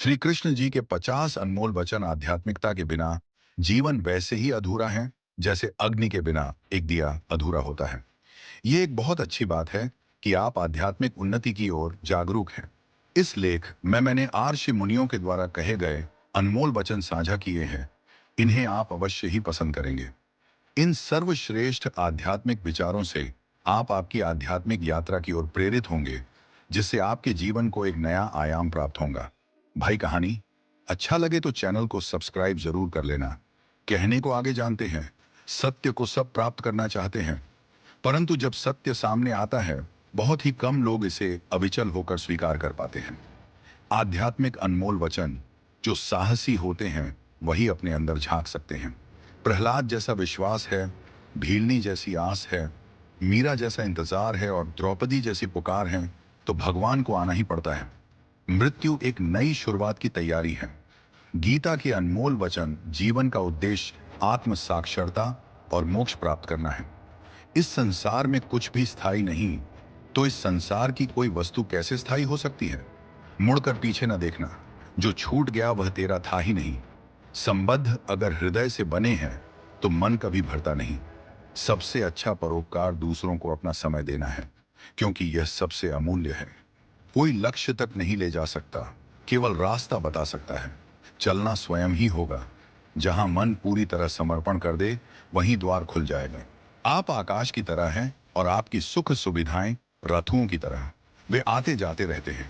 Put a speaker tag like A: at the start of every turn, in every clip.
A: श्री कृष्ण जी के 50 अनमोल वचन आध्यात्मिकता के बिना जीवन वैसे ही अधूरा है जैसे अग्नि के बिना एक दिया अधूरा होता है। ये एक बहुत अच्छी बात है कि आप आध्यात्मिक उन्नति की ओर जागरूक हैं। इस लेख में मैंने आर्षि मुनियों के द्वारा कहे गए अनमोल वचन साझा किए हैं। इन्हें आप अवश्य ही पसंद करेंगे। इन सर्वश्रेष्ठ आध्यात्मिक विचारों से आप आपकी आध्यात्मिक यात्रा की ओर प्रेरित होंगे, जिससे आपके जीवन को एक नया आयाम प्राप्त होगा। भाई कहानी अच्छा लगे तो चैनल को सब्सक्राइब जरूर कर लेना। कहने को आगे जानते हैं, सत्य को सब प्राप्त करना चाहते हैं, परंतु जब सत्य सामने आता है, बहुत ही कम लोग इसे अविचल होकर स्वीकार कर पाते हैं। आध्यात्मिक अनमोल वचन जो साहसी होते हैं वही अपने अंदर झांक सकते हैं। प्रहलाद जैसा विश्वास है, भीलनी जैसी आस है, मीरा जैसा इंतजार है और द्रौपदी जैसी पुकार है, तो भगवान को आना ही पड़ता है। मृत्यु एक नई शुरुआत की तैयारी है। गीता के अनमोल वचन जीवन का उद्देश्य आत्म साक्षरता और मोक्ष प्राप्त करना है। इस संसार में कुछ भी स्थायी नहीं, तो इस संसार की कोई वस्तु कैसे स्थायी हो सकती है? मुड़कर पीछे न देखना, जो छूट गया वह तेरा था ही नहीं। संबंध अगर हृदय से बने हैं तो मन कभी भरता नहीं। सबसे अच्छा परोपकार दूसरों को अपना समय देना है, क्योंकि यह सबसे अमूल्य है। कोई लक्ष्य तक नहीं ले जा सकता, केवल रास्ता बता सकता है। चलना स्वयं ही होगा। जहां मन पूरी तरह समर्पण कर दे, वहीं द्वार खुल जाएगा। आप आकाश की तरह हैं और आपकी सुख सुविधाएं रथुओं की तरह, वे आते जाते रहते हैं।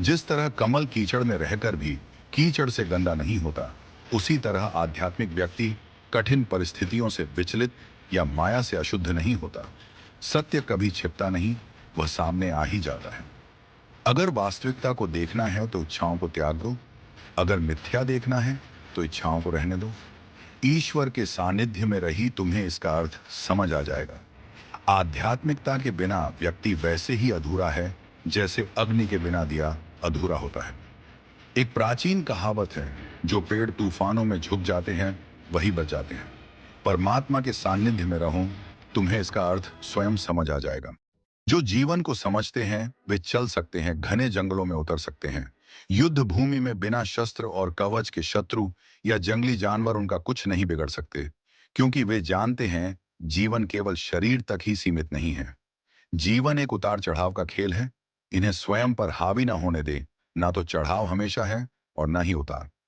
A: जिस तरह कमल कीचड़ में रहकर भी कीचड़ से गंदा नहीं होता, उसी तरह आध्यात्मिक व्यक्ति कठिन परिस्थितियों से विचलित या माया से अशुद्ध नहीं होता। सत्य कभी छिपता नहीं, वह सामने आ ही जाता है। अगर वास्तविकता को देखना है तो इच्छाओं को त्याग दो। अगर मिथ्या देखना है तो इच्छाओं को रहने दो। ईश्वर के सानिध्य में रही तुम्हें इसका अर्थ समझ आ जाएगा। आध्यात्मिकता के बिना व्यक्ति वैसे ही अधूरा है जैसे अग्नि के बिना दिया अधूरा होता है। एक प्राचीन कहावत है, जो पेड़ तूफानों में झुक जाते हैं वही बच जाते हैं। परमात्मा के सानिध्य में रहो, तुम्हें इसका अर्थ स्वयं समझ आ जाएगा। जो जीवन को समझते हैं वे चल सकते हैं, घने जंगलों में उतर सकते हैं। युद्ध भूमि में बिना शस्त्र और कवच के शत्रु या जंगली जानवर उनका कुछ नहीं बिगड़ सकते, क्योंकि वे जानते हैं जीवन केवल शरीर तक ही सीमित नहीं है। जीवन एक उतार चढ़ाव का खेल है। इन्हें स्वयं पर हावी ना होने दे। ना तो चढ़ाव हमेशा है और ना ही उतार।